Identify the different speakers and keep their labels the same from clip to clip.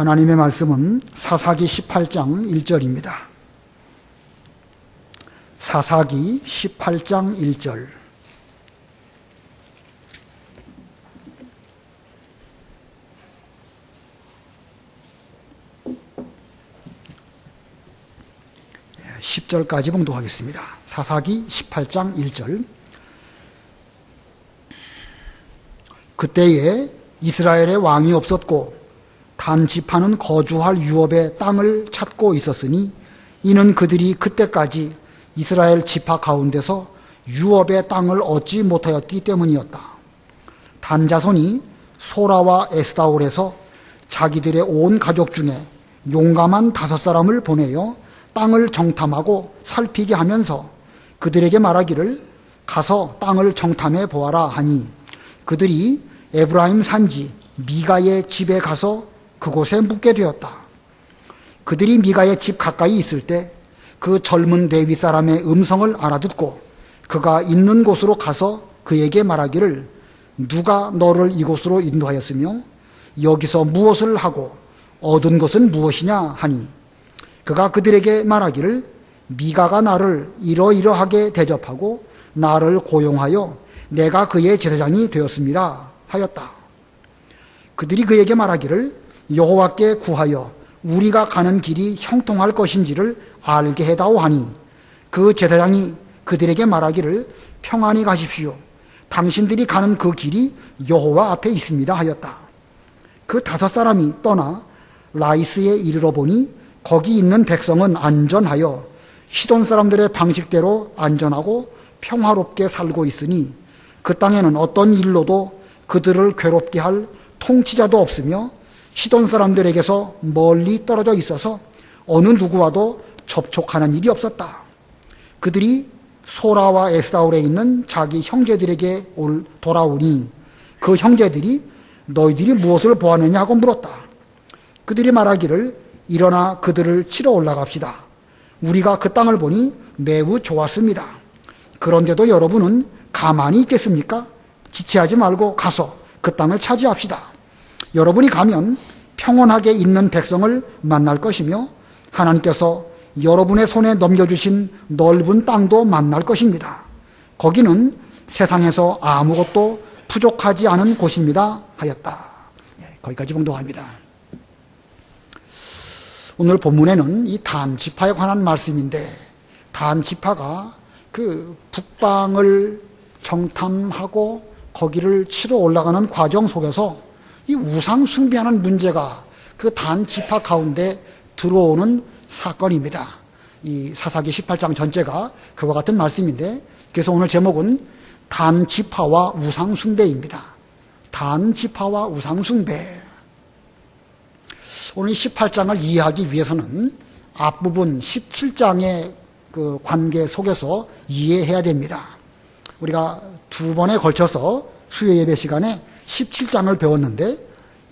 Speaker 1: 하나님의 말씀은 사사기 18장 1절입니다. 사사기 18장 1절. 예, 10절까지 봉독하겠습니다. 사사기 18장 1절. 그때에 이스라엘에 왕이 없었고 단 지파는 거주할 유업의 땅을 찾고 있었으니 이는 그들이 그때까지 이스라엘 지파 가운데서 유업의 땅을 얻지 못하였기 때문이었다. 단 자손이 소라와 에스다올에서 자기들의 온 가족 중에 용감한 5사람을 보내어 땅을 정탐하고 살피게 하면서 그들에게 말하기를 가서 땅을 정탐해 보아라 하니 그들이 에브라임 산지 미가의 집에 가서 그곳에 묵게 되었다. 그들이 미가의 집 가까이 있을 때 그 젊은 레위 사람의 음성을 알아듣고 그가 있는 곳으로 가서 그에게 말하기를 누가 너를 이곳으로 인도하였으며 여기서 무엇을 하고 얻은 것은 무엇이냐 하니 그가 그들에게 말하기를 미가가 나를 이러이러하게 대접하고 나를 고용하여 내가 그의 제사장이 되었습니다 하였다. 그들이 그에게 말하기를 여호와께 구하여 우리가 가는 길이 형통할 것인지를 알게 해다오 하니 그 제사장이 그들에게 말하기를 평안히 가십시오. 당신들이 가는 그 길이 여호와 앞에 있습니다 하였다. 그 5사람이 떠나 라이스에 이르러 보니 거기 있는 백성은 안전하여 시돈 사람들의 방식대로 안전하고 평화롭게 살고 있으니 그 땅에는 어떤 일로도 그들을 괴롭게 할 통치자도 없으며 시돈 사람들에게서 멀리 떨어져 있어서 어느 누구와도 접촉하는 일이 없었다. 그들이 소라와 에스다올에 있는 자기 형제들에게 돌아오니 그 형제들이 너희들이 무엇을 보았느냐 하고 물었다. 그들이 말하기를 일어나 그들을 치러 올라갑시다. 우리가 그 땅을 보니 매우 좋았습니다. 그런데도 여러분은 가만히 있겠습니까? 지체하지 말고 가서 그 땅을 차지합시다. 여러분이 가면 평온하게 있는 백성을 만날 것이며 하나님께서 여러분의 손에 넘겨주신 넓은 땅도 만날 것입니다. 거기는 세상에서 아무것도 부족하지 않은 곳입니다 하였다. 거기까지 봉독합니다. 오늘 본문에는 이 단 지파에 관한 말씀인데 단 지파가 그 북방을 정탐하고 거기를 치러 올라가는 과정 속에서 이 우상 숭배하는 문제가 그 단 지파 가운데 들어오는 사건입니다. 이 사사기 18장 전체가 그와 같은 말씀인데 그래서 오늘 제목은 단 지파와 우상 숭배입니다. 단 지파와 우상 숭배. 오늘 18장을 이해하기 위해서는 앞부분 17장의 그 관계 속에서 이해해야 됩니다. 우리가 2번에 걸쳐서 수요 예배 시간에 17장을 배웠는데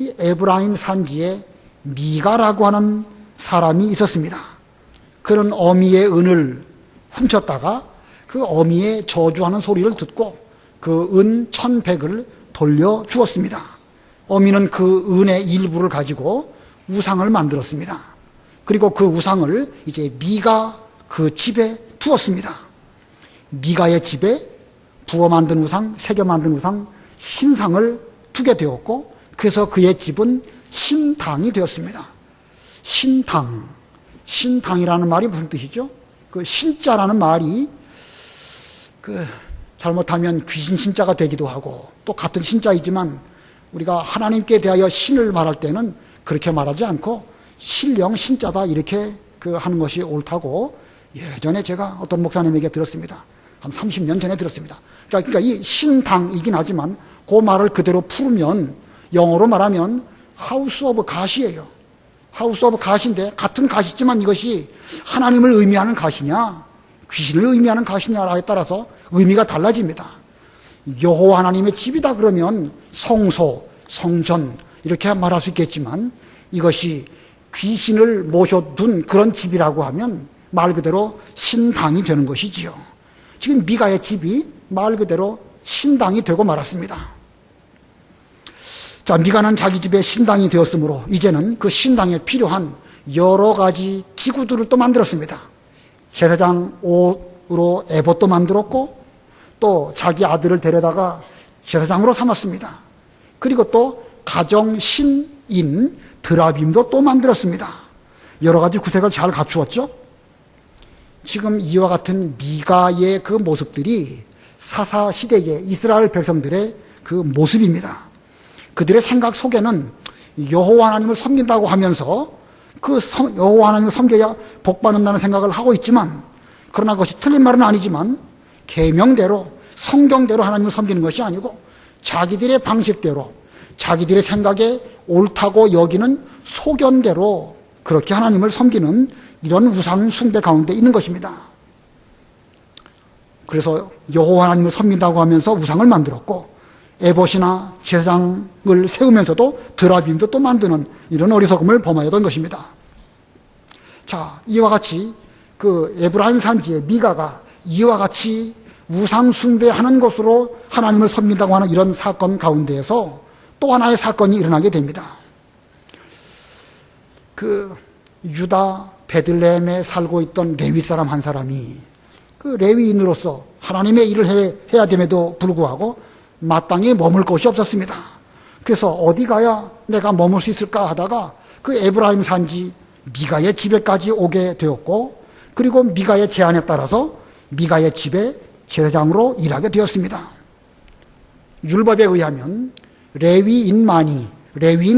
Speaker 1: 이 에브라임 산지에 미가라고 하는 사람이 있었습니다. 그는 어미의 은을 훔쳤다가 그 어미의 저주하는 소리를 듣고 그 은 1,100을 돌려주었습니다. 어미는 그 은의 일부를 가지고 우상을 만들었습니다. 그리고 그 우상을 이제 미가 그 집에 두었습니다. 미가의 집에 부어 만든 우상, 새겨 만든 우상, 신상을 두게 되었고 그래서 그의 집은 신당이 되었습니다. 신당이라는 말이 무슨 뜻이죠? 그 신자라는 말이 그 잘못하면 귀신 신자가 되기도 하고 또 같은 신자이지만 우리가 하나님께 대하여 신을 말할 때는 그렇게 말하지 않고 신령 신자다 이렇게 그 하는 것이 옳다고 예전에 제가 어떤 목사님에게 들었습니다. 한 30년 전에 들었습니다. 그러니까 이 신당이긴 하지만 그 말을 그대로 풀으면 영어로 말하면 하우스 오브 갓이에요. 하우스 오브 갓인데 같은 갓이지만 이것이 하나님을 의미하는 갓이냐 귀신을 의미하는 갓이냐에 따라서 의미가 달라집니다. 여호와 하나님의 집이다 그러면 성소, 성전 이렇게 말할 수 있겠지만 이것이 귀신을 모셔둔 그런 집이라고 하면 말 그대로 신당이 되는 것이지요. 지금 미가의 집이 말 그대로 신당이 되고 말았습니다. 자, 미가는 자기 집에 신당이 되었으므로 이제는 그 신당에 필요한 여러 가지 기구들을 또 만들었습니다. 제사장 옷으로 에봇도 만들었고 또 자기 아들을 데려다가 제사장으로 삼았습니다. 그리고 또 가정 신인 드라빔도 또 만들었습니다. 여러 가지 구색을 잘 갖추었죠. 지금 이와 같은 미가의 그 모습들이 사사 시대의 이스라엘 백성들의 그 모습입니다. 그들의 생각 속에는 여호와 하나님을 섬긴다고 하면서 그 여호와 하나님을 섬겨야 복받는다는 생각을 하고 있지만, 그러나 그것이 틀린 말은 아니지만 계명대로 성경대로 하나님을 섬기는 것이 아니고 자기들의 방식대로 자기들의 생각에 옳다고 여기는 소견대로 그렇게 하나님을 섬기는 이런 우상 숭배 가운데 있는 것입니다. 그래서 여호와 하나님을 섬긴다고 하면서 우상을 만들었고 에봇이나 제사장을 세우면서도 드라빔도 또 만드는 이런 어리석음을 범하였던 것입니다. 자, 이와 같이 그 에브라임 산지의 미가가 이와 같이 우상 숭배하는 것으로 하나님을 섬긴다고 하는 이런 사건 가운데에서 또 하나의 사건이 일어나게 됩니다. 그 유다 베들레헴에 살고 있던 레위 사람 한 사람이 그 레위인으로서 하나님의 일을 해야 됨에도 불구하고 마땅히 머물 곳이 없었습니다. 그래서 어디 가야 내가 머물 수 있을까 하다가 그 에브라임 산지 미가의 집에까지 오게 되었고, 그리고 미가의 제안에 따라서 미가의 집에 제사장으로 일하게 되었습니다. 율법에 의하면 레위인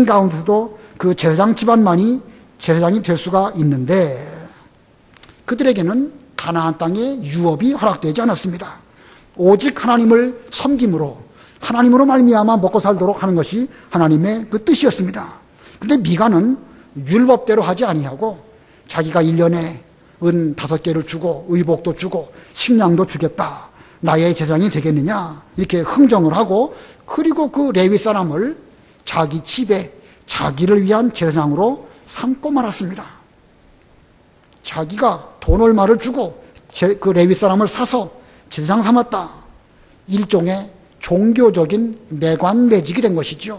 Speaker 1: 가운데서도 그 제사장 집안만이 제사장이 될 수가 있는데 그들에게는 가나안 땅의 유업이 허락되지 않았습니다. 오직 하나님을 섬김으로 하나님으로 말미암아 먹고 살도록 하는 것이 하나님의 그 뜻이었습니다. 그런데 미가는 율법대로 하지 아니하고 자기가 1년에 은 5개를 주고 의복도 주고 식량도 주겠다, 나의 제사장이 되겠느냐 이렇게 흥정을 하고, 그리고 그 레위 사람을 자기 집에 자기를 위한 제사장으로 삼고 말았습니다. 자기가 돈 얼마를 주고 그 레위 사람을 사서 제사장 삼았다. 일종의 종교적인 매관매직이 된 것이죠.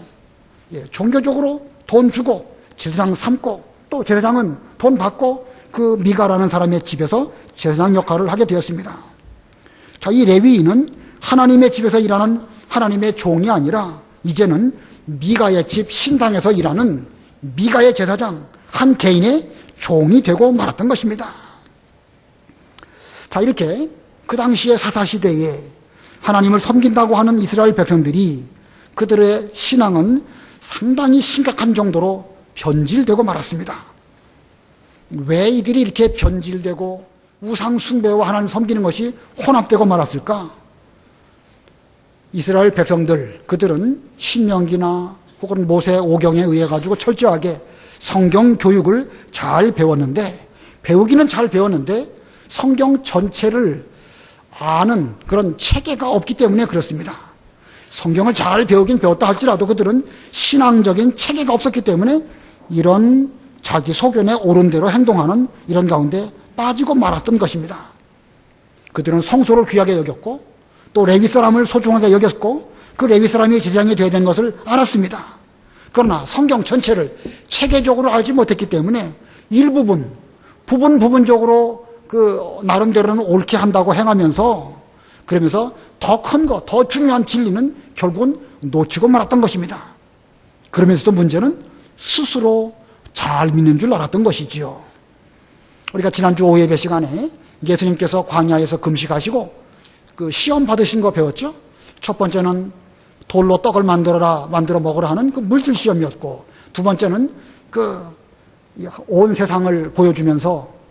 Speaker 1: 예, 종교적으로 돈 주고 제사장 삼고 또 제사장은 돈 받고 그 미가라는 사람의 집에서 제사장 역할을 하게 되었습니다. 자, 이 레위인은 하나님의 집에서 일하는 하나님의 종이 아니라 이제는 미가의 집 신당에서 일하는 미가의 제사장 한 개인의 종이 되고 말았던 것입니다. 자, 이렇게 그 당시의 사사시대에 하나님을 섬긴다고 하는 이스라엘 백성들이 그들의 신앙은 상당히 심각한 정도로 변질되고 말았습니다. 왜 이들이 이렇게 변질되고 우상 숭배와 하나님 섬기는 것이 혼합되고 말았을까? 이스라엘 백성들, 그들은 신명기나 혹은 모세 오경에 의해 가지고 철저하게 성경 교육을 잘 배웠는데, 배우기는 잘 배웠는데 성경 전체를 아는 그런 체계가 없기 때문에 그렇습니다. 성경을 잘 배우긴 배웠다 할지라도 그들은 신앙적인 체계가 없었기 때문에 이런 자기 소견에 옳은 대로 행동하는 이런 가운데 빠지고 말았던 것입니다. 그들은 성소를 귀하게 여겼고 또 레위 사람을 소중하게 여겼고 그 레위 사람이 제사장이 되어야 되는 것을 알았습니다. 그러나 성경 전체를 체계적으로 알지 못했기 때문에 부분적으로 그 나름대로는 옳게 한다고 행하면서, 그러면서 더 큰 거, 더 중요한 진리는 결국은 놓치고 말았던 것입니다. 그러면서도 문제는 스스로 잘 믿는 줄 알았던 것이지요. 우리가 지난주 오예배 시간에 예수님께서 광야에서 금식하시고 그 시험 받으신 거 배웠죠? 첫 번째는 돌로 떡을 만들어 먹으라 하는 그 물질 시험이었고, 두 번째는 그 온 세상을 보여주면서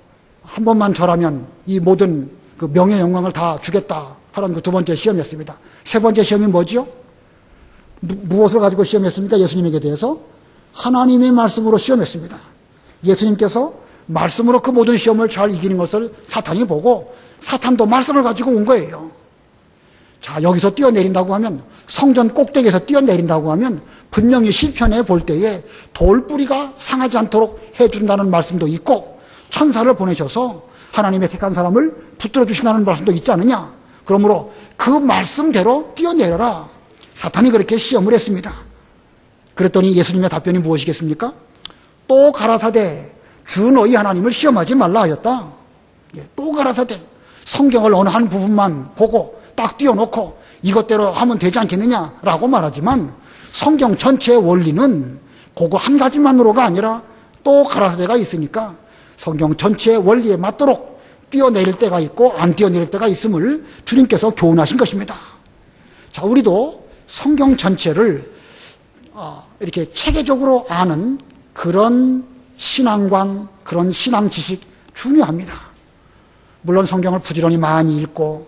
Speaker 1: 한 번만 절하면 이 모든 그 명예 영광을 다 주겠다 하는 그 두 번째 시험이었습니다. 세 번째 시험이 뭐지요? 무엇을 가지고 시험했습니까? 예수님에게 대해서 하나님의 말씀으로 시험했습니다. 예수님께서 말씀으로 그 모든 시험을 잘 이기는 것을 사탄이 보고 사탄도 말씀을 가지고 온 거예요. 자, 여기서 뛰어내린다고 하면, 성전 꼭대기에서 뛰어내린다고 하면 분명히 시편에 볼 때에 돌뿌리가 상하지 않도록 해준다는 말씀도 있고 천사를 보내셔서 하나님의 택한 사람을 붙들어 주신다는 말씀도 있지 않느냐. 그러므로 그 말씀대로 뛰어내려라. 사탄이 그렇게 시험을 했습니다. 그랬더니 예수님의 답변이 무엇이겠습니까? 또 가라사대 주 너희 하나님을 시험하지 말라 하였다. 또 가라사대 성경을 어느 한 부분만 보고 딱 띄워놓고 이것대로 하면 되지 않겠느냐라고 말하지만 성경 전체의 원리는 그거 한 가지만으로가 아니라 또 가라사대가 있으니까 성경 전체의 원리에 맞도록 뛰어내릴 때가 있고 안 뛰어내릴 때가 있음을 주님께서 교훈하신 것입니다. 자, 우리도 성경 전체를 이렇게 체계적으로 아는 그런 신앙관, 그런 신앙 지식 중요합니다. 물론 성경을 부지런히 많이 읽고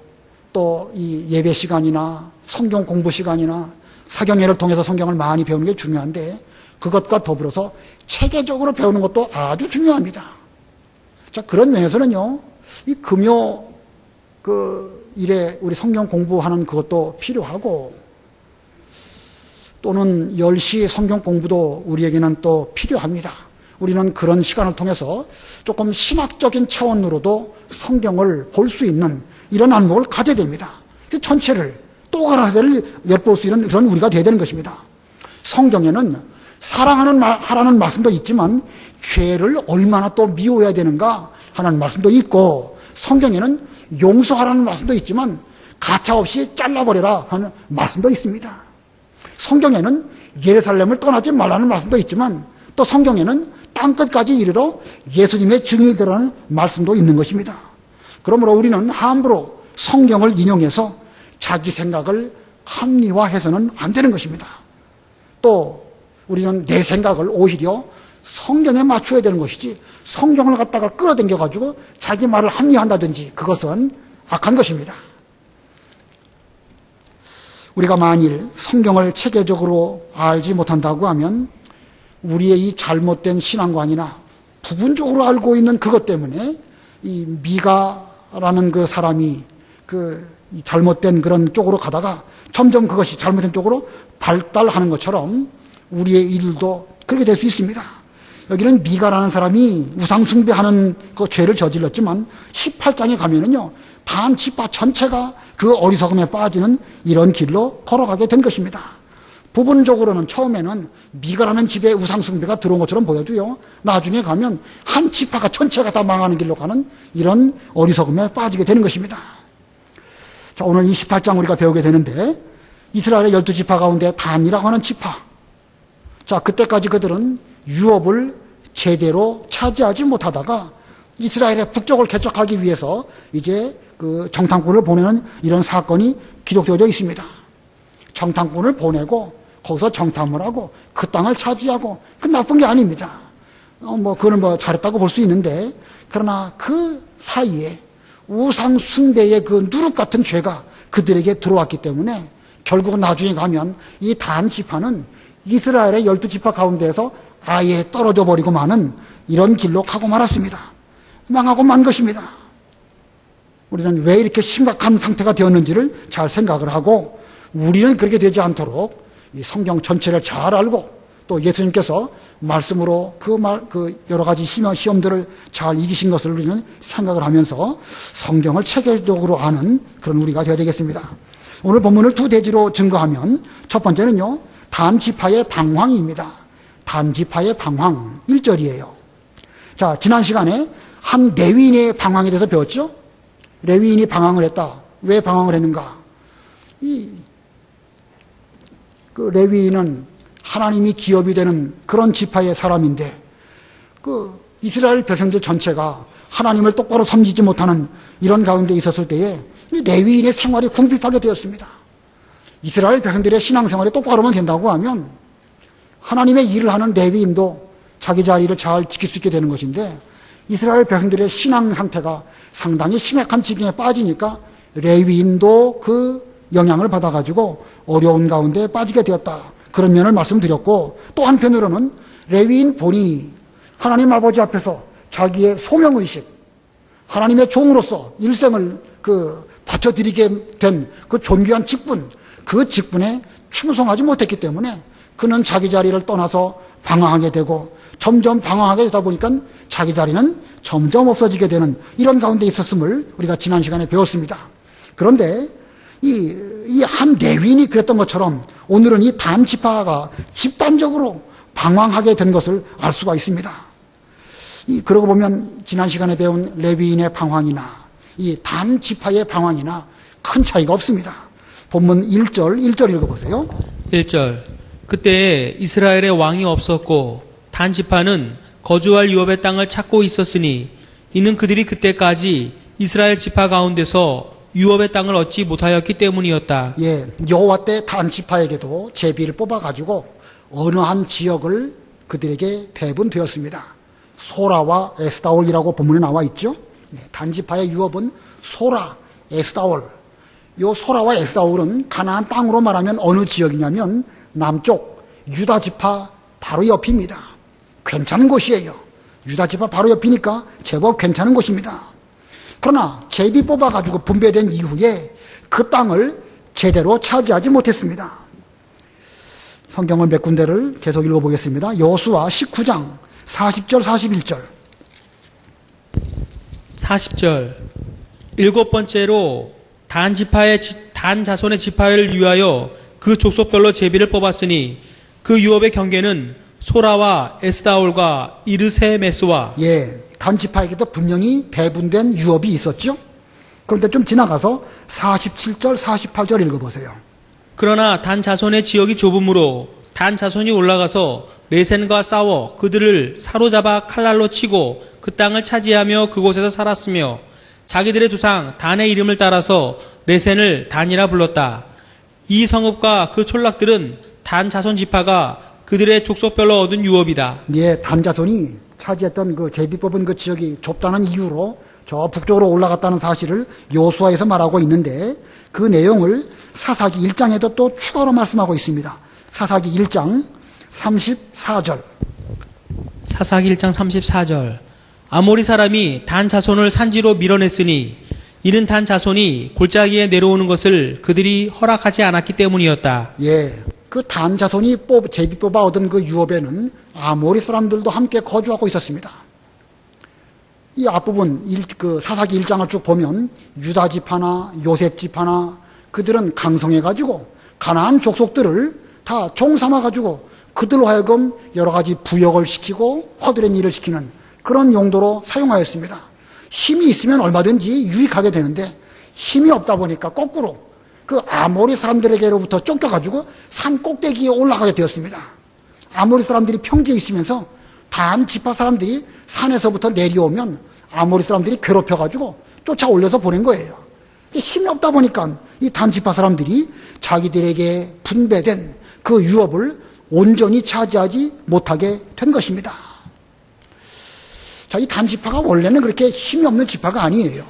Speaker 1: 또 이 예배 시간이나 성경 공부 시간이나 사경회를 통해서 성경을 많이 배우는 게 중요한데 그것과 더불어서 체계적으로 배우는 것도 아주 중요합니다. 자, 그런 면에서는요, 이 금요 일에 우리 성경 공부하는 그것도 필요하고 또는 10시 성경 공부도 우리에게는 또 필요합니다. 우리는 그런 시간을 통해서 조금 신학적인 차원으로도 성경을 볼 수 있는 이런 안목을 가져야 됩니다. 그 전체를 또 가라사대를 엿볼 수 있는 그런 우리가 되어야 되는 것입니다. 성경에는 하라는 말씀도 있지만 죄를 얼마나 또 미워해야 되는가 하는 말씀도 있고 성경에는 용서하라는 말씀도 있지만 가차없이 잘라버려라 하는 말씀도 있습니다. 성경에는 예루살렘을 떠나지 말라는 말씀도 있지만 또 성경에는 땅끝까지 이르러 예수님의 증인이 되라는 말씀도 있는 것입니다. 그러므로 우리는 함부로 성경을 인용해서 자기 생각을 합리화해서는 안 되는 것입니다. 또 우리는 내 생각을 오히려 성경에 맞춰야 되는 것이지 성경을 갖다가 끌어당겨가지고 자기 말을 합리화한다든지 그것은 악한 것입니다. 우리가 만일 성경을 체계적으로 알지 못한다고 하면 우리의 이 잘못된 신앙관이나 부분적으로 알고 있는 그것 때문에 이 미가라는 그 사람이 이 잘못된 그런 쪽으로 가다가 점점 그것이 잘못된 쪽으로 발달하는 것처럼 우리의 일도 그렇게 될 수 있습니다. 여기는 미가라는 사람이 우상숭배하는 그 죄를 저질렀지만 18장에 가면은요, 단 지파 전체가 그 어리석음에 빠지는 이런 길로 걸어가게 된 것입니다. 부분적으로는 처음에는 미가라는 집에 우상숭배가 들어온 것처럼 보여도요, 나중에 가면 한 지파가 전체가 다 망하는 길로 가는 이런 어리석음에 빠지게 되는 것입니다. 자, 오늘 28장 우리가 배우게 되는데 이스라엘의 12지파 가운데 단이라고 하는 지파. 자, 그때까지 그들은 유업을 제대로 차지하지 못하다가 이스라엘의 북쪽을 개척하기 위해서 이제 그 정탐꾼을 보내는 이런 사건이 기록되어져 있습니다. 정탐꾼을 보내고 거기서 정탐을 하고 그 땅을 차지하고 그 나쁜 게 아닙니다. 그거는 잘했다고 볼 수 있는데 그러나 그 사이에 우상 숭배의 그 누룩 같은 죄가 그들에게 들어왔기 때문에 결국 나중에 가면 이 단 지파는 이스라엘의 12지파 가운데에서 아예 떨어져 버리고 마는 이런 길로 가고 말았습니다. 망하고 만 것입니다. 우리는 왜 이렇게 심각한 상태가 되었는지를 잘 생각을 하고 우리는 그렇게 되지 않도록 이 성경 전체를 잘 알고 또 예수님께서 말씀으로 그 여러 가지 시험들을 잘 이기신 것을 우리는 생각을 하면서 성경을 체계적으로 아는 그런 우리가 되어야 되겠습니다. 오늘 본문을 두 대지로 증거하면 첫 번째는요, 단지파의 방황입니다. 단지파의 방황 1절이에요. 자, 지난 시간에 한 레위인의 방황에 대해서 배웠죠? 레위인이 방황을 했다. 왜 방황을 했는가? 그 레위인은 하나님이 기업이 되는 그런 지파의 사람인데 그 이스라엘 백성들 전체가 하나님을 똑바로 섬기지 못하는 이런 가운데 있었을 때에 이 레위인의 생활이 궁핍하게 되었습니다. 이스라엘 백성들의 신앙생활이 똑바로만 된다고 하면 하나님의 일을 하는 레위인도 자기 자리를 잘 지킬 수 있게 되는 것인데 이스라엘 백성들의 신앙 상태가 상당히 심각한 지경에 빠지니까 레위인도 그 영향을 받아가지고 어려운 가운데 빠지게 되었다. 그런 면을 말씀드렸고 또 한편으로는 레위인 본인이 하나님 아버지 앞에서 자기의 소명의식, 하나님의 종으로서 일생을 바쳐드리게 된 그 존귀한 직분, 그 직분에 충성하지 못했기 때문에 그는 자기 자리를 떠나서 방황하게 되고 점점 방황하게 되다 보니까 자기 자리는 점점 없어지게 되는 이런 가운데 있었음을 우리가 지난 시간에 배웠습니다. 그런데 이 한 레위인이 그랬던 것처럼 오늘은 이 단 지파가 집단적으로 방황하게 된 것을 알 수가 있습니다. 그러고 보면 지난 시간에 배운 레위인의 방황이나 이 단 지파의 방황이나 큰 차이가 없습니다. 본문 1절 읽어보세요.
Speaker 2: 1절. 그때 이스라엘에 왕이 없었고 단 지파는 거주할 유업의 땅을 찾고 있었으니 이는 그들이 그때까지 이스라엘 지파 가운데서 유업의 땅을 얻지 못하였기 때문이었다.
Speaker 1: 예, 여호와 때 단 지파에게도 제비를 뽑아가지고 어느 한 지역을 그들에게 배분되었습니다. 소라와 에스다올이라고 본문에 나와 있죠. 단 지파의 유업은 소라, 에스다올. 요 소라와 에스다올은 가나안 땅으로 말하면 어느 지역이냐면 남쪽 유다 지파 바로 옆입니다. 괜찮은 곳이에요. 유다 지파 바로 옆이니까 제법 괜찮은 곳입니다. 그러나 제비 뽑아가지고 분배된 이후에 그 땅을 제대로 차지하지 못했습니다. 성경을 몇 군데를 계속 읽어보겠습니다. 여호수아 19장 40절 41절
Speaker 2: 40절. 일곱 번째로 단 자손의 지파를 위하여 그 족속별로 제비를 뽑았으니 그 유업의 경계는 소라와 에스다올과 이르세메스와
Speaker 1: 예, 단 지파에게도 분명히 배분된 유업이 있었죠. 그런데 좀 지나가서 47절 48절 읽어보세요.
Speaker 2: 그러나 단 자손의 지역이 좁으므로 단 자손이 올라가서 레센과 싸워 그들을 사로잡아 칼날로 치고 그 땅을 차지하며 그곳에서 살았으며 자기들의 조상 단의 이름을 따라서 레센을 단이라 불렀다. 이 성읍과 그 촌락들은 단 자손 지파가 그들의 족속별로 얻은 유업이다.
Speaker 1: 예, 단 자손이 차지했던 그 제비 뽑은 그 지역이 좁다는 이유로 저 북쪽으로 올라갔다는 사실을 여호수아에서 말하고 있는데 그 내용을 사사기 1장에도 또 추가로 말씀하고 있습니다. 사사기 1장 34절.
Speaker 2: 사사기 1장 34절. 아모리 사람이 단 자손을 산지로 밀어냈으니 이는 단 자손이 골짜기에 내려오는 것을 그들이 허락하지 않았기 때문이었다.
Speaker 1: 예, 그 단 자손이 제비 뽑아 얻은 그 유업에는 아모리 사람들도 함께 거주하고 있었습니다. 이 앞부분 그 사사기 1장을 쭉 보면 유다 지파나 요셉 지파나 그들은 강성해가지고 가나안 족속들을 다 종삼아가지고 그들로 하여금 여러 가지 부역을 시키고 허드렛 일을 시키는 그런 용도로 사용하였습니다. 힘이 있으면 얼마든지 유익하게 되는데 힘이 없다 보니까 거꾸로 그 아모리 사람들에게로부터 쫓겨가지고 산 꼭대기에 올라가게 되었습니다. 아모리 사람들이 평지에 있으면서 단 지파 사람들이 산에서부터 내려오면 아모리 사람들이 괴롭혀가지고 쫓아올려서 보낸 거예요. 힘이 없다 보니까 이 단 지파 사람들이 자기들에게 분배된 그 유업을 온전히 차지하지 못하게 된 것입니다. 자, 이 단 지파가 원래는 그렇게 힘이 없는 지파가 아니에요.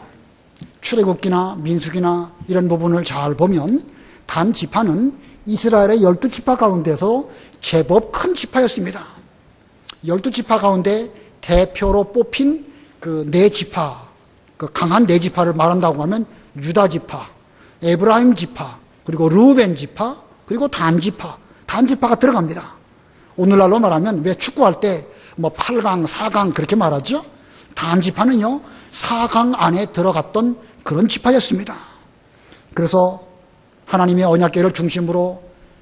Speaker 1: 출애굽기나 민수기나 이런 부분을 잘 보면 단 지파는 이스라엘의 12지파 가운데서 제법 큰 지파였습니다. 12지파 가운데 대표로 뽑힌 그 네 지파, 그 강한 네 지파를 말한다고 하면 유다 지파, 에브라임 지파, 그리고 르우벤 지파, 그리고 단 지파, 단 지파가 들어갑니다. 오늘날로 말하면 왜 축구할 때 뭐 8강, 4강 그렇게 말하죠? 단 지파는요 4강 안에 들어갔던 그런 지파였습니다. 그래서 하나님의 언약궤를 중심으로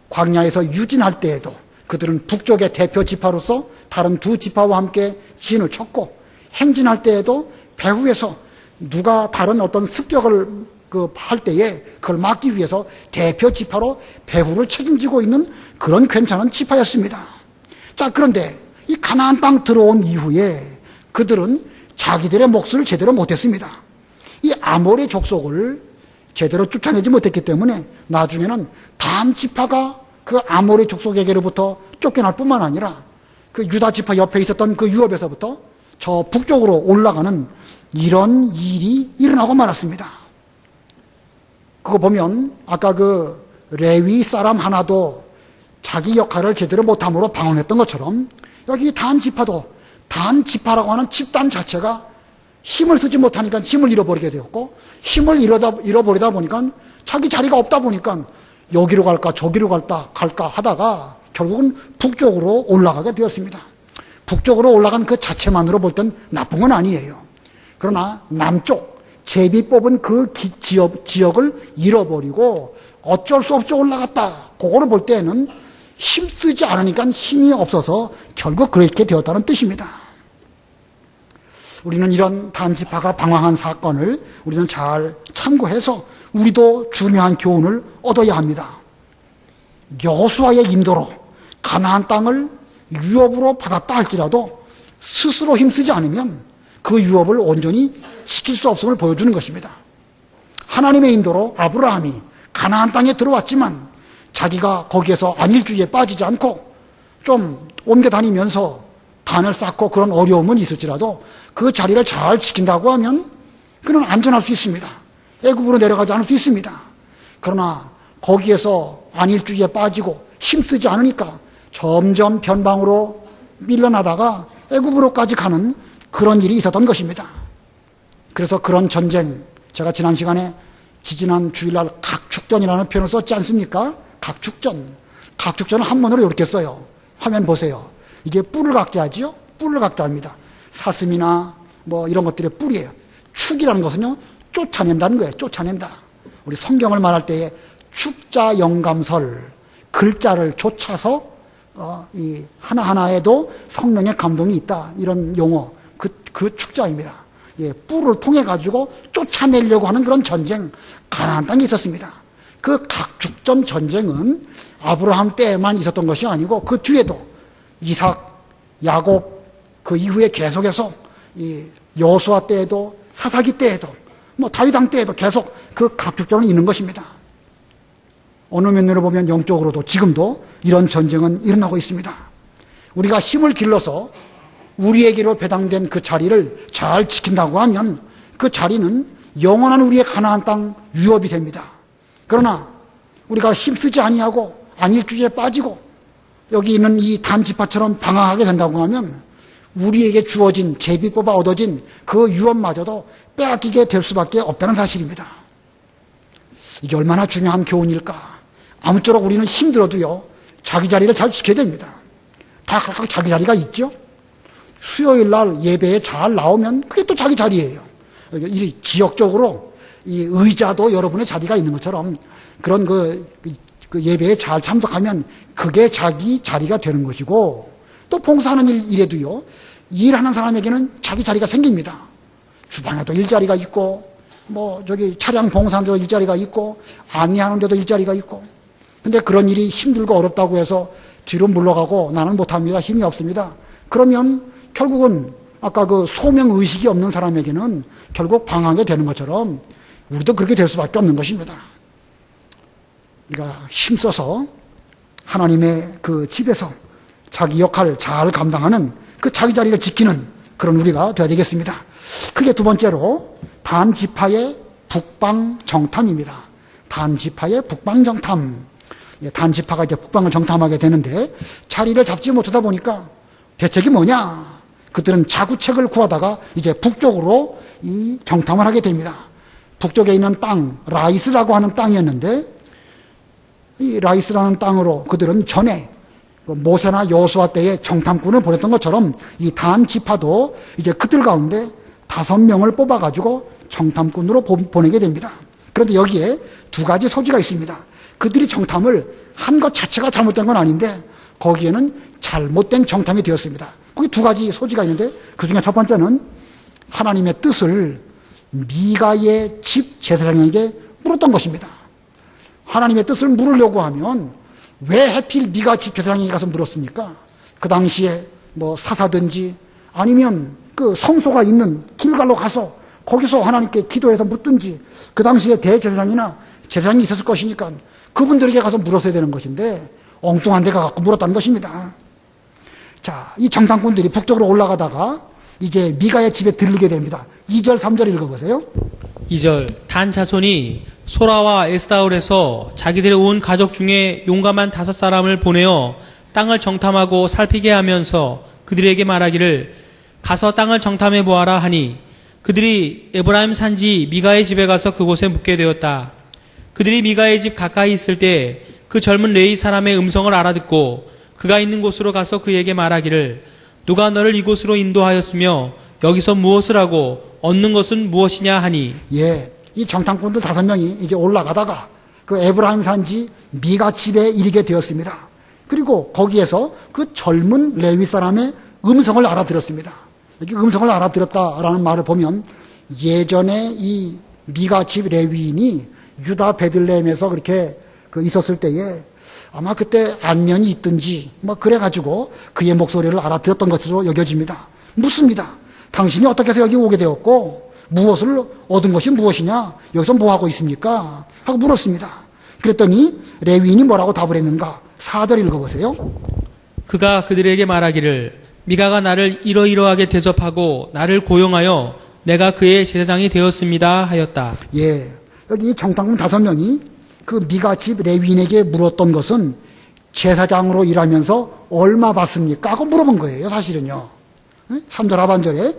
Speaker 1: 광야에서 유진할 때에도 그들은 북쪽의 대표 지파로서 다른 두 지파와 함께 진을 쳤고, 행진할 때에도 배후에서 누가 다른 어떤 습격을 할 때에 그걸 막기 위해서 대표 지파로 배후를 책임지고 있는 그런 괜찮은 지파였습니다. 자, 그런데 이 가나안 땅 들어온 이후에 그들은 자기들의 몫을 제대로 못했습니다. 이 아모리 족속을 제대로 쫓아내지 못했기 때문에 나중에는 단 지파가 그 아모리 족속에게로부터 쫓겨날 뿐만 아니라 그 유다 지파 옆에 있었던 그 유업에서부터 저 북쪽으로 올라가는 이런 일이 일어나고 말았습니다. 그거 보면 아까 그 레위 사람 하나도 자기 역할을 제대로 못함으로 방황했던 것처럼 여기 단 지파도 단 지파라고 하는 집단 자체가 힘을 쓰지 못하니까 힘을 잃어버리게 되었고, 힘을 잃어버리다 보니까 자기 자리가 없다 보니까 여기로 갈까 저기로 갈까 하다가 결국은 북쪽으로 올라가게 되었습니다. 북쪽으로 올라간 그 자체만으로 볼 땐 나쁜 건 아니에요. 그러나 남쪽 제비 뽑은 그 지역을 잃어버리고 어쩔 수 없이 올라갔다. 그거를 볼 때는 힘쓰지 않으니까 힘이 없어서 결국 그렇게 되었다는 뜻입니다. 우리는 이런 단지파가 방황한 사건을 우리는 잘 참고해서 우리도 중요한 교훈을 얻어야 합니다. 여호수아의 인도로 가나안 땅을 유업으로 받았다 할지라도 스스로 힘쓰지 않으면 그 유업을 온전히 지킬 수 없음을 보여주는 것입니다. 하나님의 인도로 아브라함이 가나안 땅에 들어왔지만 자기가 거기에서 안일주의에 빠지지 않고 좀 옮겨 다니면서 단을 쌓고 그런 어려움은 있을지라도 그 자리를 잘 지킨다고 하면 그는 안전할 수 있습니다. 애굽으로 내려가지 않을 수 있습니다. 그러나 거기에서 안일주의에 빠지고 힘쓰지 않으니까 점점 변방으로 밀려나다가 애굽으로까지 가는 그런 일이 있었던 것입니다. 그래서 그런 전쟁, 제가 지난 시간에 지지난 주일날 각축전이라는 표현을 썼지 않습니까? 각축전. 각축전을 한문으로 이렇게 써요. 화면 보세요. 이게 뿔을 각자지요? 뿔을 각자입니다. 사슴이나 뭐 이런 것들의 뿔이에요. 축이라는 것은요, 쫓아낸다는 거예요. 쫓아낸다. 우리 성경을 말할 때에 축자 영감설, 글자를 쫓아서 이 하나하나에도 성령의 감동이 있다. 이런 용어, 그 축자입니다. 예, 뿔을 통해 가지고 쫓아내려고 하는 그런 전쟁, 가나안 땅에 있었습니다. 그 각축전 전쟁은 아브라함 때에만 있었던 것이 아니고 그 뒤에도 이삭, 야곱, 그 이후에 계속해서 이 여호수아 때에도 사사기 때에도 뭐 다윗 왕 때에도 계속 그 각축전은 있는 것입니다. 어느 면으로 보면 영적으로도 지금도 이런 전쟁은 일어나고 있습니다. 우리가 힘을 길러서 우리에게로 배당된 그 자리를 잘 지킨다고 하면 그 자리는 영원한 우리의 가나안 땅 유업이 됩니다. 그러나 우리가 힘쓰지 아니하고 안일주의에 빠지고 여기 있는 이 단지파처럼 방황하게 된다고 하면 우리에게 주어진 제비 뽑아 얻어진 그 유업마저도 빼앗기게 될 수밖에 없다는 사실입니다. 이게 얼마나 중요한 교훈일까. 아무쪼록 우리는 힘들어도요, 자기 자리를 잘 지켜야 됩니다. 다 각각 자기 자리가 있죠. 수요일 날 예배에 잘 나오면 그게 또 자기 자리예요. 이 지역적으로 이 의자도 여러분의 자리가 있는 것처럼 그런 그 예배에 잘 참석하면 그게 자기 자리가 되는 것이고, 또 봉사하는 일에도요, 일하는 사람에게는 자기 자리가 생깁니다. 주방에도 일자리가 있고, 뭐 저기 차량 봉사하는 데도 일자리가 있고, 안내하는 데도 일자리가 있고. 근데 그런 일이 힘들고 어렵다고 해서 뒤로 물러가고 나는 못합니다, 힘이 없습니다, 그러면 결국은 아까 그 소명의식이 없는 사람에게는 결국 방황하게 되는 것처럼 우리도 그렇게 될 수밖에 없는 것입니다. 우리가 힘써서 하나님의 그 집에서 자기 역할을 잘 감당하는 그 자기 자리를 지키는 그런 우리가 되어야 되겠습니다. 그게 두 번째로 단지파의 북방정탐입니다. 단지파의 북방정탐. 단지파가 이제 북방을 정탐하게 되는데 자리를 잡지 못하다 보니까 대책이 뭐냐? 그들은 자구책을 구하다가 이제 북쪽으로 이 정탐을 하게 됩니다. 북쪽에 있는 땅, 라이스라고 하는 땅이었는데 이 라이스라는 땅으로 그들은 전에 모세나 여호수아 때에 정탐꾼을 보냈던 것처럼 이 단 지파도 이제 그들 가운데 5명을 뽑아가지고 정탐꾼으로 보내게 됩니다. 그런데 여기에 두 가지 소지가 있습니다. 그들이 정탐을 한 것 자체가 잘못된 건 아닌데 거기에는 잘못된 정탐이 되었습니다. 거기 두 가지 소지가 있는데 그 중에 첫 번째는 하나님의 뜻을 미가의 집 제사장에게 물었던 것입니다. 하나님의 뜻을 물으려고 하면 왜 하필 미가 집 제사장에게 가서 물었습니까? 그 당시에 뭐 사사든지 아니면 그 성소가 있는 길갈로 가서 거기서 하나님께 기도해서 묻든지 그 당시에 대제사장이나 제사장이 있었을 것이니까 그분들에게 가서 물었어야 되는 것인데 엉뚱한 데 가서 물었다는 것입니다. 자, 이 정탐꾼들이 북쪽으로 올라가다가 이제 미가의 집에 들르게 됩니다. 2절 3절 읽어보세요.
Speaker 2: 2절 단 자손이 소라와 에스다올에서 자기들의 온 가족 중에 용감한 5사람을 보내어 땅을 정탐하고 살피게 하면서 그들에게 말하기를 가서 땅을 정탐해 보아라 하니 그들이 에브라임 산지 미가의 집에 가서 그곳에 묵게 되었다. 그들이 미가의 집 가까이 있을 때 그 젊은 레위 사람의 음성을 알아듣고 그가 있는 곳으로 가서 그에게 말하기를 누가 너를 이곳으로 인도하였으며 여기서 무엇을 하고 얻는 것은 무엇이냐 하니
Speaker 1: 예, 이 정탐꾼들 5명이 이제 올라가다가 그 에브라임 산지 미가 집에 이르게 되었습니다. 그리고 거기에서 그 젊은 레위 사람의 음성을 알아들었습니다. 이렇게 음성을 알아들었다라는 말을 보면 예전에 이 미가 집 레위인이 유다 베들레헴에서 그렇게 있었을 때에 아마 그때 안면이 있든지 뭐 그래가지고 그의 목소리를 알아들었던 것으로 여겨집니다. 묻습니다. 당신이 어떻게 해서 여기 오게 되었고 무엇을 얻은 것이 무엇이냐? 여기서 뭐 하고 있습니까? 하고 물었습니다. 그랬더니 레위인이 뭐라고 답을 했는가? 4절 읽어보세요.
Speaker 2: 그가 그들에게 말하기를 미가가 나를 이러이러하게 대접하고 나를 고용하여 내가 그의 제사장이 되었습니다 하였다.
Speaker 1: 예, 여기 정탐꾼 5명이 그 미가 집 레위인에게 물었던 것은 제사장으로 일하면서 얼마 받습니까? 하고 물어본 거예요, 사실은요. 3절 하반절에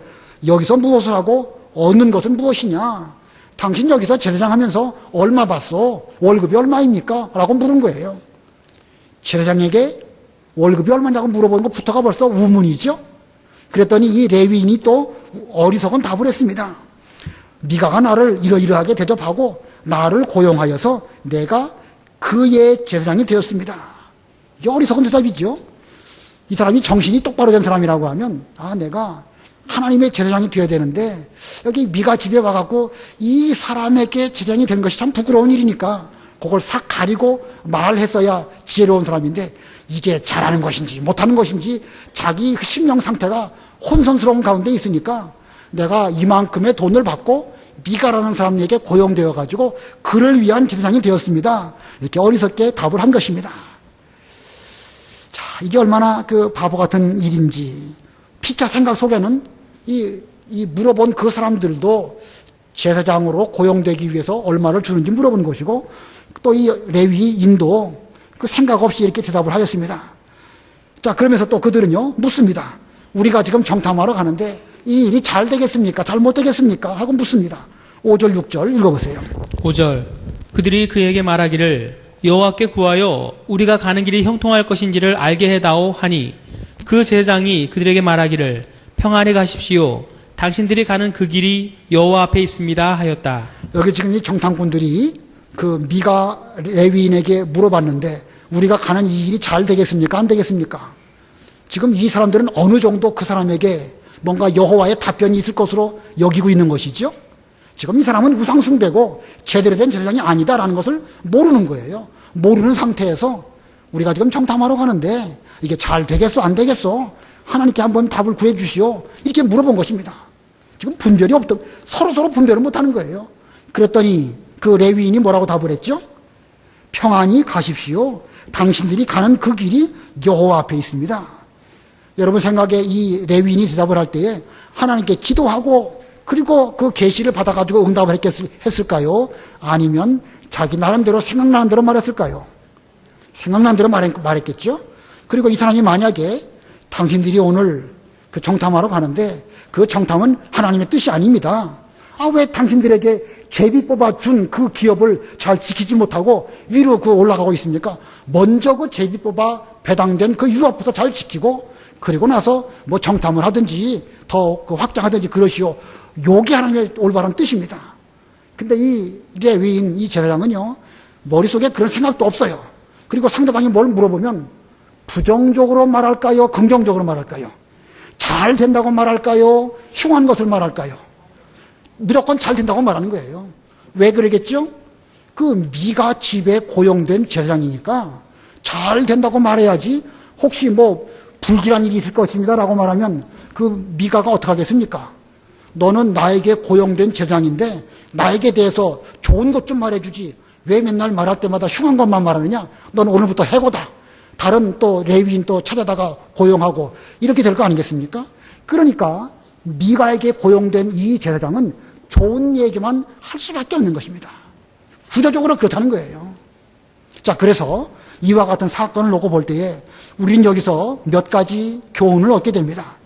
Speaker 1: 여기서 무엇을 하고 얻는 것은 무엇이냐? 당신 여기서 제사장 하면서 얼마 받소? 월급이 얼마입니까? 라고 물은 거예요. 제사장에게 월급이 얼마냐고 물어보는 것부터가 벌써 우문이죠. 그랬더니 이 레위인이 또 어리석은 답을 했습니다. 미가가 나를 이러이러하게 대접하고 나를 고용하여서 내가 그의 제사장이 되었습니다. 이 어리석은 대답이죠. 이 사람이 정신이 똑바로 된 사람이라고 하면 내가 하나님의 제사장이 되어야 되는데 여기 미가 집에 와갖고 이 사람에게 제사장이 된 것이 참 부끄러운 일이니까 그걸 싹 가리고 말했어야 지혜로운 사람인데 이게 잘하는 것인지 못하는 것인지 자기 심령 상태가 혼선스러운 가운데 있으니까 내가 이만큼의 돈을 받고 미가라는 사람에게 고용되어 가지고 그를 위한 제사장이 되었습니다. 이렇게 어리석게 답을 한 것입니다. 자, 이게 얼마나 바보 같은 일인지 피차 생각 속에는 이 물어본 그 사람들도 제사장으로 고용되기 위해서 얼마를 주는지 물어본 것이고 또 이 레위인도 그 생각 없이 이렇게 대답을 하였습니다. 자, 그러면서 또 그들은요 묻습니다. 우리가 지금 정탐하러 가는데 이 일이 잘 되겠습니까? 잘 못 되겠습니까? 하고 묻습니다. 5절 6절 읽어보세요.
Speaker 2: 5절 그들이 그에게 말하기를 여호와께 구하여 우리가 가는 길이 형통할 것인지를 알게 해다오 하니 그 제사장이 그들에게 말하기를 평안히 가십시오. 당신들이 가는 그 길이 여호와 앞에 있습니다 하였다.
Speaker 1: 여기 지금 이 정탐꾼들이 그 미가 레위인에게 물어봤는데 우리가 가는 이 길이 잘 되겠습니까? 안 되겠습니까? 지금 이 사람들은 어느 정도 그 사람에게 뭔가 여호와의 답변이 있을 것으로 여기고 있는 것이죠. 지금 이 사람은 우상숭배고 제대로 된 제사장이 아니다라는 것을 모르는 거예요. 모르는 상태에서 우리가 지금 정탐하러 가는데 이게 잘 되겠어 안 되겠어? 하나님께 한번 답을 구해 주시오. 이렇게 물어본 것입니다. 지금 분별이 없던 서로 분별을 못하는 거예요. 그랬더니 그 레위인이 뭐라고 답을 했죠? 평안히 가십시오. 당신들이 가는 그 길이 여호와 앞에 있습니다. 여러분 생각에 이 레위인이 대답을 할 때에 하나님께 기도하고 그리고 그 계시를 받아가지고 응답을 했을까요? 아니면 자기 나름대로 생각나는 대로 말했을까요? 생각나는 대로 말했겠죠? 그리고 이 사람이 만약에 당신들이 오늘 그 정탐하러 가는데 그 정탐은 하나님의 뜻이 아닙니다. 왜 당신들에게 제비 뽑아 준 그 기업을 잘 지키지 못하고 위로 올라가고 있습니까? 먼저 그 제비 뽑아 배당된 그 유업부터 잘 지키고 그리고 나서 뭐 정탐을 하든지 더 확장하든지 그러시오. 요게 하나님의 올바른 뜻입니다. 근데 이 레위인 이 제사장은요 머릿속에 그런 생각도 없어요. 그리고 상대방이 뭘 물어보면 부정적으로 말할까요? 긍정적으로 말할까요? 잘 된다고 말할까요? 흉한 것을 말할까요? 무조건 잘 된다고 말하는 거예요. 왜 그러겠죠? 그 미가 집에 고용된 제사장이니까 잘 된다고 말해야지 혹시 뭐 불길한 일이 있을 것입니다라고 말하면 그 미가가 어떻게 하겠습니까? 너는 나에게 고용된 제사장인데 나에게 대해서 좋은 것 좀 말해주지 왜 맨날 말할 때마다 흉한 것만 말하느냐? 너는 오늘부터 해고다. 다른 또 레위인 또 찾아다가 고용하고 이렇게 될 거 아니겠습니까? 그러니까 미가에게 고용된 이 제사장은 좋은 얘기만 할 수밖에 없는 것입니다. 구조적으로 그렇다는 거예요. 자, 그래서 이와 같은 사건을 놓고 볼 때에 우리는 여기서 몇 가지 교훈을 얻게 됩니다.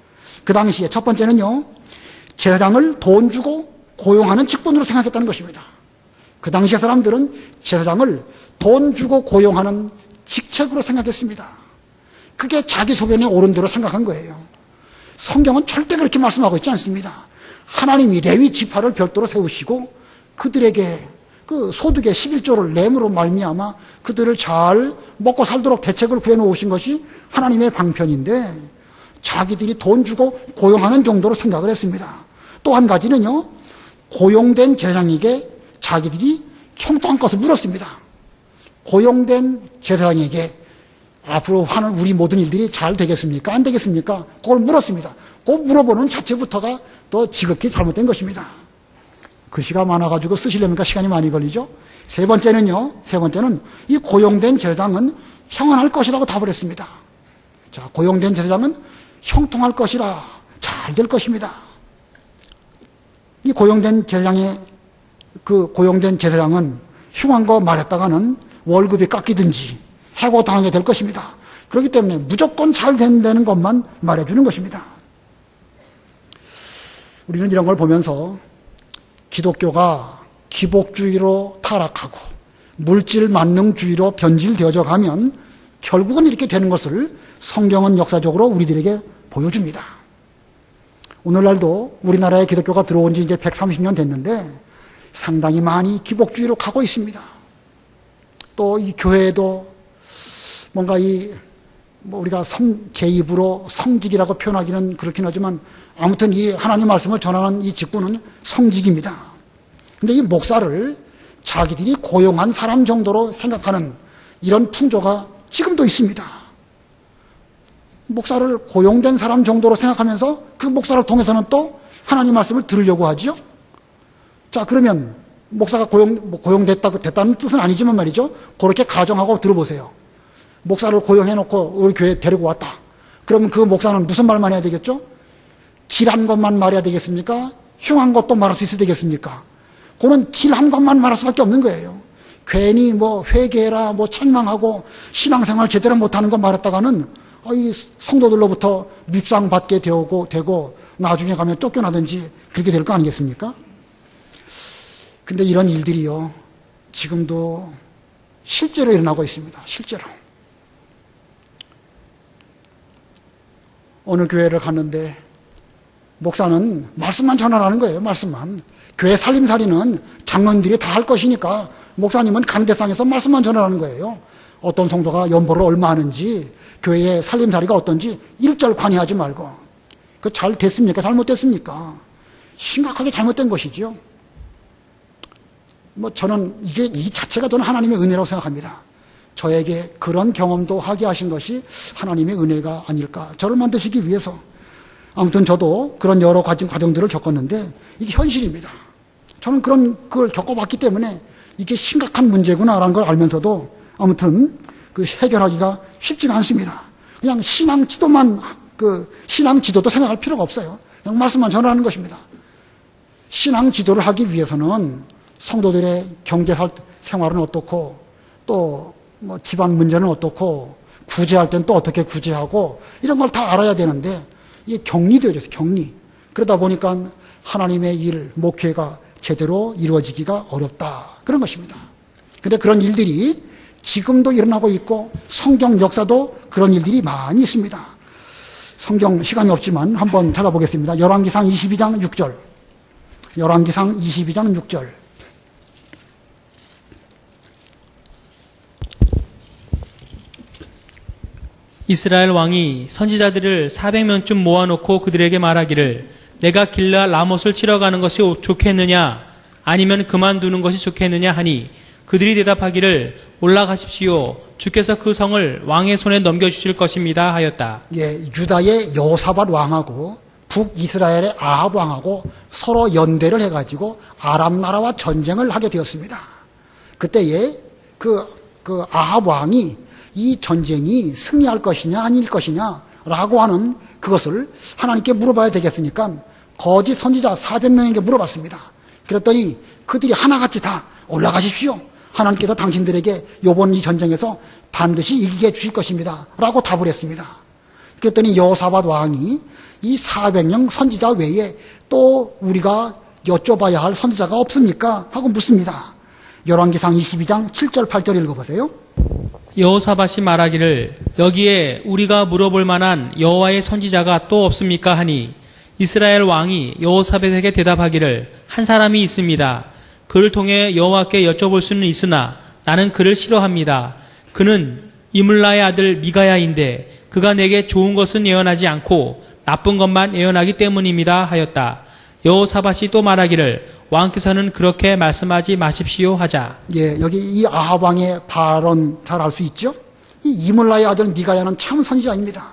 Speaker 1: 그 당시에 첫 번째는요, 제사장을 돈 주고 고용하는 직분으로 생각했다는 것입니다. 그 당시의 사람들은 제사장을 돈 주고 고용하는 직책으로 생각했습니다. 그게 자기 소견에 옳은 대로 생각한 거예요. 성경은 절대 그렇게 말씀하고 있지 않습니다. 하나님이 레위 지파를 별도로 세우시고 그들에게 그 소득의 11조를 램으로 말미암아 그들을 잘 먹고 살도록 대책을 구해 놓으신 것이 하나님의 방편인데 자기들이 돈 주고 고용하는 정도로 생각을 했습니다. 또 한 가지는요, 고용된 제사장에게 자기들이 형통한 것을 물었습니다. 고용된 제사장에게 앞으로 하는 우리 모든 일들이 잘 되겠습니까? 안 되겠습니까? 그걸 물었습니다. 그 물어보는 자체부터가 또 지극히 잘못된 것입니다. 글씨가 많아가지고 쓰시려니까 시간이 많이 걸리죠. 세 번째는 이 고용된 제사장은 평안할 것이라고 답을 했습니다. 자, 고용된 제사장은 형통할 것이라 잘 될 것입니다. 이 고용된 제사장은 흉한 거 말했다가는 월급이 깎이든지 해고당하게 될 것입니다. 그렇기 때문에 무조건 잘 된다는 것만 말해주는 것입니다. 우리는 이런 걸 보면서 기독교가 기복주의로 타락하고 물질 만능주의로 변질되어져 가면 결국은 이렇게 되는 것을 성경은 역사적으로 우리들에게 보여줍니다. 오늘날도 우리나라에 기독교가 들어온 지 이제 130년 됐는데 상당히 많이 기복주의로 가고 있습니다. 또 이 교회도 뭔가 우리가 제 입으로 성직이라고 표현하기는 그렇긴 하지만 아무튼 이 하나님 말씀을 전하는 이 직분은 성직입니다. 근데 이 목사를 자기들이 고용한 사람 정도로 생각하는 이런 풍조가 지금도 있습니다. 목사를 고용된 사람 정도로 생각하면서 그 목사를 통해서는 또 하나님 말씀을 들으려고 하죠. 자, 그러면 목사가 고용됐다는 뜻은 아니지만 말이죠. 그렇게 가정하고 들어보세요. 목사를 고용해놓고 우리 교회에 데리고 왔다. 그러면 그 목사는 무슨 말만 해야 되겠죠? 길한 것만 말해야 되겠습니까? 흉한 것도 말할 수 있어야 되겠습니까? 그는 길한 것만 말할 수밖에 없는 거예요. 괜히 회개해라, 책망하고 신앙생활 제대로 못하는 것 말했다가는 이 성도들로부터 밉상 받게 되고 나중에 가면 쫓겨나든지 그렇게 될 거 아니겠습니까? 근데 이런 일들이요, 지금도 실제로 일어나고 있습니다. 실제로. 어느 교회를 갔는데 목사는 말씀만 전하라는 거예요. 말씀만. 교회 살림살이는 장로님들이 다 할 것이니까 목사님은 강대상에서 말씀만 전하라는 거예요. 어떤 성도가 연보를 얼마 하는지, 교회의 살림살이가 어떤지 일절 관여하지 말고. 그 잘 됐습니까? 잘못됐습니까? 심각하게 잘못된 것이죠. 저는 이 자체가 저는 하나님의 은혜라고 생각합니다. 저에게 그런 경험도 하게 하신 것이 하나님의 은혜가 아닐까. 저를 만드시기 위해서. 아무튼 저도 그런 여러 가지 과정들을 겪었는데 이게 현실입니다. 저는 그걸 겪어봤기 때문에 이게 심각한 문제구나라는 걸 알면서도 아무튼 해결하기가 쉽지가 않습니다. 그냥 신앙 지도도 생각할 필요가 없어요. 그냥 말씀만 전하는 것입니다. 신앙 지도를 하기 위해서는 성도들의 경제 생활은 어떻고 또 집안 문제는 어떻고 구제할 땐 또 어떻게 구제하고 이런 걸 다 알아야 되는데 이게 격리되어졌어요. 격리. 그러다 보니까 하나님의 일, 목회가 제대로 이루어지기가 어렵다. 그런 것입니다. 그런데 그런 일들이 지금도 일어나고 있고 성경 역사도 그런 일들이 많이 있습니다. 성경 시간이 없지만 한번 찾아보겠습니다. 열왕기상 22장 6절. 열왕기상 22장 6절.
Speaker 2: 이스라엘 왕이 선지자들을 400명쯤 모아놓고 그들에게 말하기를 내가 길르앗 라못을 치러 가는 것이 좋겠느냐 아니면 그만두는 것이 좋겠느냐 하니 그들이 대답하기를 올라가십시오. 주께서 그 성을 왕의 손에 넘겨주실 것입니다 하였다.
Speaker 1: 예, 유다의 여호사밧 왕하고 북이스라엘의 아합 왕하고 서로 연대를 해가지고 아람 나라와 전쟁을 하게 되었습니다. 그때에 그 아합 왕이 이 전쟁이 승리할 것이냐 아닐 것이냐라고 하는 그것을 하나님께 물어봐야 되겠으니까 거짓 선지자 400명에게 물어봤습니다. 그랬더니 그들이 하나같이 다 올라가십시오. 하나님께서 당신들에게 이번 이 전쟁에서 반드시 이기게 해주실 것입니다 라고 답을 했습니다. 그랬더니 여호사밧 왕이 이 400명 선지자 외에 또 우리가 여쭤봐야 할 선지자가 없습니까? 하고 묻습니다. 열왕기상 22장 7절 8절 읽어보세요.
Speaker 2: 여호사밧이 말하기를 여기에 우리가 물어볼 만한 여호와의 선지자가 또 없습니까 하니 이스라엘 왕이 여호사밧에게 대답하기를 한 사람이 있습니다. 그를 통해 여호와께 여쭤볼 수는 있으나 나는 그를 싫어합니다. 그는 이물라의 아들 미가야인데 그가 내게 좋은 것은 예언하지 않고 나쁜 것만 예언하기 때문입니다 하였다. 여호사밧이 또 말하기를 왕께서는 그렇게 말씀하지 마십시오 하자.
Speaker 1: 예, 여기 이 아합 왕의 발언 잘 알 수 있죠? 이 이물라의 아들 미가야는 참 선지자입니다.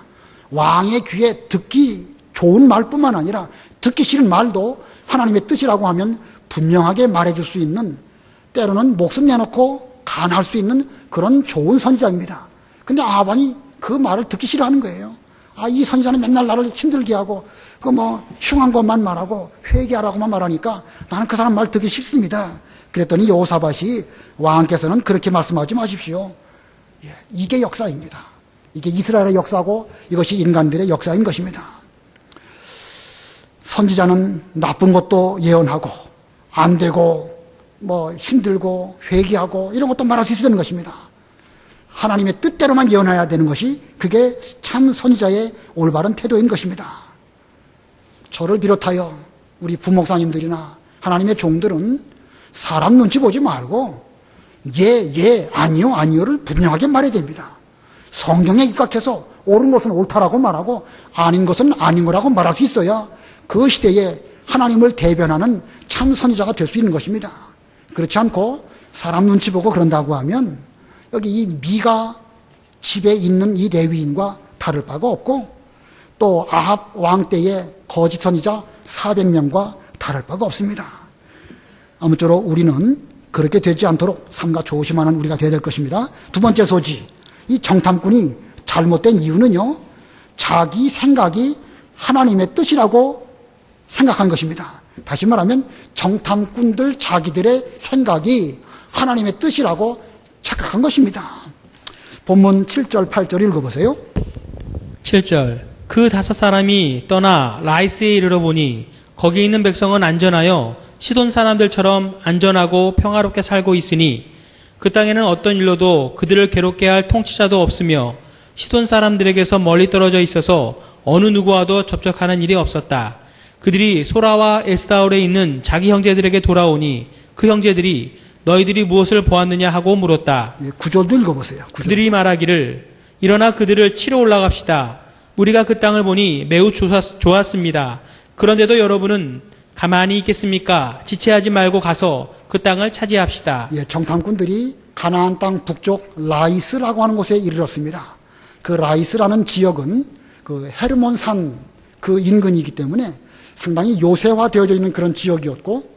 Speaker 1: 왕의 귀에 듣기 좋은 말뿐만 아니라 듣기 싫은 말도 하나님의 뜻이라고 하면 분명하게 말해줄 수 있는, 때로는 목숨 내놓고 간할 수 있는 그런 좋은 선지자입니다. 근데 아합 왕이 그 말을 듣기 싫어하는 거예요. 아, 이 선지자는 맨날 나를 힘들게 하고 그 흉한 것만 말하고 회개하라고만 말하니까 나는 그 사람 말 듣기 싫습니다. 그랬더니 여호사밧이 왕께서는 그렇게 말씀하지 마십시오. 예, 이게 역사입니다. 이게 이스라엘의 역사고 이것이 인간들의 역사인 것입니다. 선지자는 나쁜 것도 예언하고 안 되고 힘들고 회개하고 이런 것도 말할 수 있어야 되는 것입니다. 하나님의 뜻대로만 예언해야 되는 것이 그게 참 선지자의 올바른 태도인 것입니다. 저를 비롯하여 우리 부목사님들이나 하나님의 종들은 사람 눈치 보지 말고 예, 아니요, 아니요를 분명하게 말해야 됩니다. 성경에 입각해서 옳은 것은 옳다라고 말하고 아닌 것은 아닌 거라고 말할 수 있어야 그 시대에 하나님을 대변하는 참 선지자가 될 수 있는 것입니다. 그렇지 않고 사람 눈치 보고 그런다고 하면 여기 이 미가 집에 있는 이 레위인과 다를 바가 없고 또 아합 왕 때의 거짓 선지자 400명과 다를 바가 없습니다. 아무쪼록 우리는 그렇게 되지 않도록 삼가 조심하는 우리가 되어야 될 것입니다. 두 번째 소지, 이 정탐꾼이 잘못된 이유는요, 자기 생각이 하나님의 뜻이라고 생각한 것입니다. 다시 말하면 정탐꾼들 자기들의 생각이 하나님의 뜻이라고 착각한 것입니다. 본문 7절 8절 읽어보세요.
Speaker 2: 7절 그 5사람이 떠나 라이스에 이르러 보니 거기 있는 백성은 안전하여 시돈 사람들처럼 안전하고 평화롭게 살고 있으니 그 땅에는 어떤 일로도 그들을 괴롭게 할 통치자도 없으며 시돈 사람들에게서 멀리 떨어져 있어서 어느 누구와도 접촉하는 일이 없었다. 그들이 소라와 에스다올에 있는 자기 형제들에게 돌아오니 그 형제들이 너희들이 무엇을 보았느냐 하고 물었다.
Speaker 1: 9절도 읽어보세요. 9절.
Speaker 2: 그들이 말하기를 일어나 그들을 치러 올라갑시다. 우리가 그 땅을 보니 매우 좋았습니다. 그런데도 여러분은 가만히 있겠습니까? 지체하지 말고 가서 그 땅을 차지합시다.
Speaker 1: 예, 정탐꾼들이 가나안 땅 북쪽 라이스라고 하는 곳에 이르렀습니다. 그 라이스라는 지역은 그 헤르몬산 그 인근이기 때문에 상당히 요새화되어져 있는 그런 지역이었고,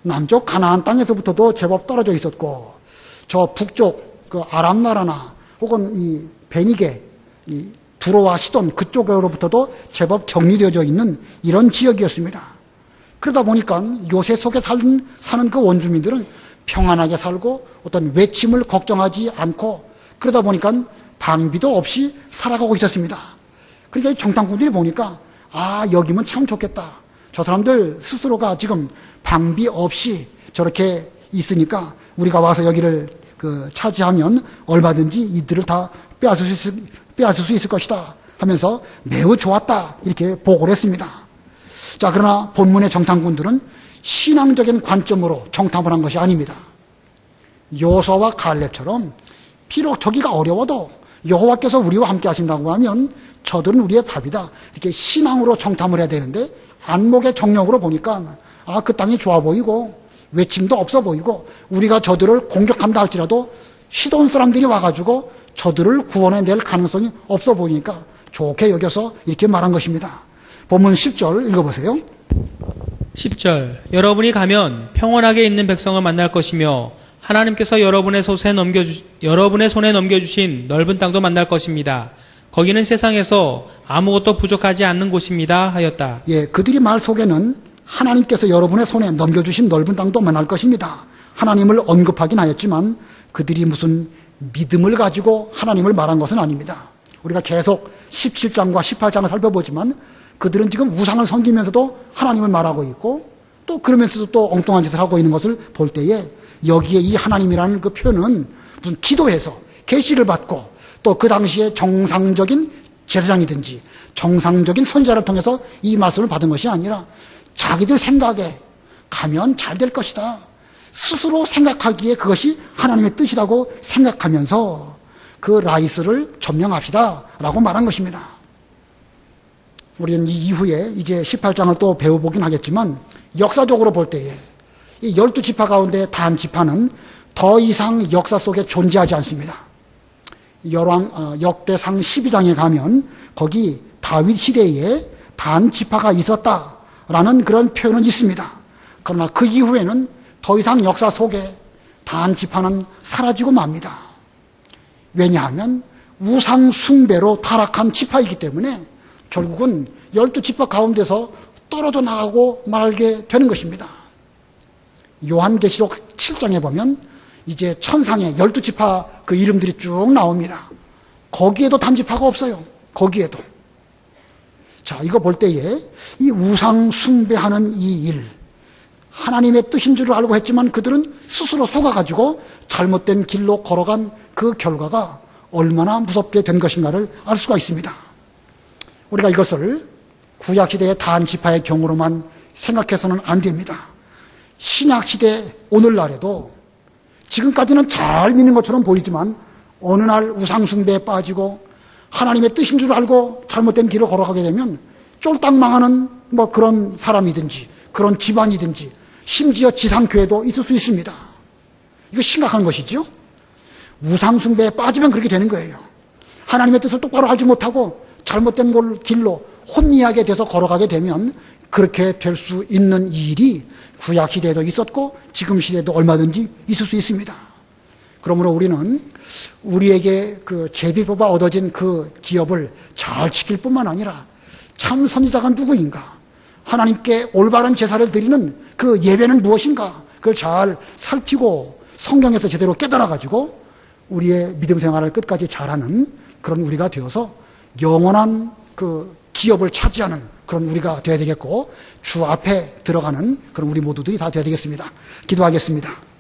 Speaker 1: 남쪽 가나안 땅에서부터도 제법 떨어져 있었고, 저 북쪽 그 아람 나라나 혹은 이 베니게, 이 두로와 시돈 그쪽으로부터도 제법 격리되어져 있는 이런 지역이었습니다. 그러다 보니까 요새 속에 사는 그 원주민들은 평안하게 살고 어떤 외침을 걱정하지 않고, 그러다 보니까 방비도 없이 살아가고 있었습니다. 그러니까 정탐꾼들이 보니까 여기면 참 좋겠다. 저 사람들 스스로가 지금 방비 없이 저렇게 있으니까 우리가 와서 여기를 차지하면 얼마든지 이들을 다 빼앗을 수 있을 것이다 하면서 매우 좋았다 이렇게 보고를 했습니다. 자, 그러나 본문의 정탐꾼들은 신앙적인 관점으로 정탐을 한 것이 아닙니다. 여호수아와 갈렙처럼 비록 저기가 어려워도 여호와께서 우리와 함께 하신다고 하면 저들은 우리의 밥이다, 이렇게 신앙으로 정탐을 해야 되는데, 안목의 정력으로 보니까 그 땅이 좋아 보이고 외침도 없어 보이고 우리가 저들을 공격한다 할지라도 시돈 사람들이 와가지고 저들을 구원해낼 가능성이 없어 보이니까 좋게 여겨서 이렇게 말한 것입니다. 본문 10절 읽어보세요.
Speaker 2: 10절 여러분이 가면 평온하게 있는 백성을 만날 것이며 하나님께서 여러분의 손에 넘겨주신 넓은 땅도 만날 것입니다. 거기는 세상에서 아무것도 부족하지 않는 곳입니다 하였다.
Speaker 1: 예, 그들이 말 속에는 하나님께서 여러분의 손에 넘겨주신 넓은 땅도 만날 것입니다. 하나님을 언급하긴 하였지만 그들이 무슨 믿음을 가지고 하나님을 말한 것은 아닙니다. 우리가 계속 17장과 18장을 살펴보지만 그들은 지금 우상을 섬기면서도 하나님을 말하고 있고, 또 그러면서도 또 엉뚱한 짓을 하고 있는 것을 볼 때에 여기에 이 하나님이라는 그 표현은 무슨 기도해서 계시를 받고 또 그 당시에 정상적인 제사장이든지 정상적인 선지자를 통해서 이 말씀을 받은 것이 아니라 자기들 생각에 가면 잘 될 것이다. 스스로 생각하기에 그것이 하나님의 뜻이라고 생각하면서 그 라이스를 점령합시다 라고 말한 것입니다. 우리는 이 이후에 이제 18장을 또 배워보긴 하겠지만 역사적으로 볼 때에 이 12지파 가운데 단 지파는 더 이상 역사 속에 존재하지 않습니다. 역대상 12장에 가면 거기 다윗 시대에 단 지파가 있었다라는 그런 표현은 있습니다. 그러나 그 이후에는 더 이상 역사 속에 단 지파는 사라지고 맙니다. 왜냐하면 우상 숭배로 타락한 지파이기 때문에 결국은 12지파 가운데서 떨어져 나가고 말게 되는 것입니다. 요한계시록 7장에 보면 이제 천상에 12지파 그 이름들이 쭉 나옵니다. 거기에도 단지파가 없어요. 거기에도. 자, 이거 볼 때에 이 우상 숭배하는 이 일, 하나님의 뜻인 줄 알고 했지만 그들은 스스로 속아가지고 잘못된 길로 걸어간 그 결과가 얼마나 무섭게 된 것인가를 알 수가 있습니다. 우리가 이것을 구약시대의 단지파의 경우로만 생각해서는 안 됩니다. 신약시대 오늘날에도 지금까지는 잘 믿는 것처럼 보이지만 어느 날 우상숭배에 빠지고 하나님의 뜻인 줄 알고 잘못된 길을 걸어가게 되면 쫄딱 망하는 뭐 그런 사람이든지 그런 집안이든지 심지어 지상교회도 있을 수 있습니다. 이거 심각한 것이죠. 우상숭배에 빠지면 그렇게 되는 거예요. 하나님의 뜻을 똑바로 알지 못하고 잘못된 길로 혼미하게 돼서 걸어가게 되면 그렇게 될 수 있는 일이 구약시대에도 있었고 지금 시대에도 얼마든지 있을 수 있습니다. 그러므로 우리는 우리에게 그 제비뽑아 얻어진 그 기업을 잘 지킬 뿐만 아니라 참 선지자가 누구인가, 하나님께 올바른 제사를 드리는 그 예배는 무엇인가, 그걸 잘 살피고 성경에서 제대로 깨달아가지고 우리의 믿음 생활을 끝까지 잘하는 그런 우리가 되어서 영원한 그 기업을 차지하는 그런 우리가 되어야 되겠고 주 앞에 들어가는 그런 우리 모두들이 다 되어야 되겠습니다. 기도하겠습니다.